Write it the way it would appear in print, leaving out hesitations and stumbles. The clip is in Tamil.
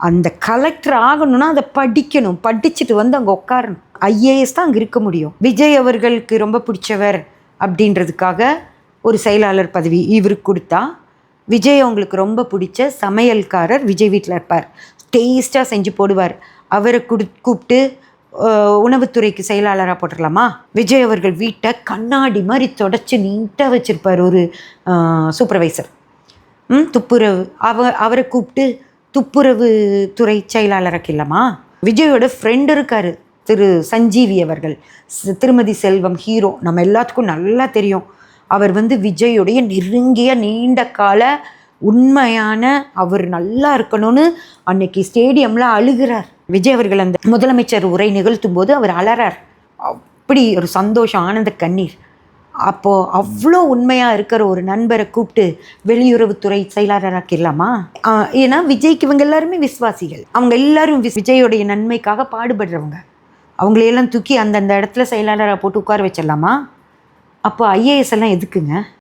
அந்த கலெக்டர் ஆகணும்னா அதை படிக்கணும், படிச்சுட்டு வந்து அங்கே உட்காரணும். ஐஏஎஸ் தான் அங்கே இருக்க முடியும். விஜய் அவர்களுக்கு ரொம்ப பிடிச்சவர் அப்படின்றதுக்காக ஒரு செயலாளர் பதவி இவருக்கு கொடுத்தா, விஜய் அவங்களுக்கு ரொம்ப பிடிச்ச சமையல்காரர் விஜய் வீட்டில் இருப்பார், டேஸ்ட்டாக செஞ்சு போடுவார். அவரை கூப்பிட்டு உணவுத்துறைக்கு செயலாளராக போட்டுடலாமா? விஜய் அவர்கள் வீட்டை கண்ணாடி மாதிரி தொடச்சி நீட்டாக வச்சுருப்பார் ஒரு சூப்பர்வைசர். துப்புரவு அவரை கூப்பிட்டு துப்புரவு துறை செயலாளராக்கிடலாமா? விஜயோட ஃப்ரெண்டு இருக்கார் திரு சஞ்சீவி அவர்கள், திருமதி செல்வம் ஹீரோ, நம்ம எல்லாத்துக்கும் நல்லா தெரியும். அவர் விஜயோடைய நெருங்கிய நீண்ட கால உண்மையான, அவர் நல்லா இருக்கணும்னு அன்னைக்கு ஸ்டேடியமில் அழுகிறார். விஜய் அவர்கள் அந்த முதலமைச்சர் உரை நிகழ்த்தும் போது அவர் அலறார். அப்படி ஒரு சந்தோஷம், ஆனந்த கண்ணீர். அப்போது அவ்வளோ உண்மையாக இருக்கிற ஒரு நண்பரை கூப்பிட்டு வெளியுறவுத்துறை செயலாளராக்கிடலாமா? ஏன்னா விஜய்க்கு இவங்க எல்லாருமே விசுவாசிகள், அவங்க எல்லாரும் விஜயோடைய நன்மைக்காக பாடுபடுறவங்க. அவங்களையெல்லாம் தூக்கி அந்தந்த இடத்துல செயலாளராக போட்டு உட்கார வச்சிடலாமா? அப்போ ஐஏஎஸ் எல்லாம் எதுக்குங்க?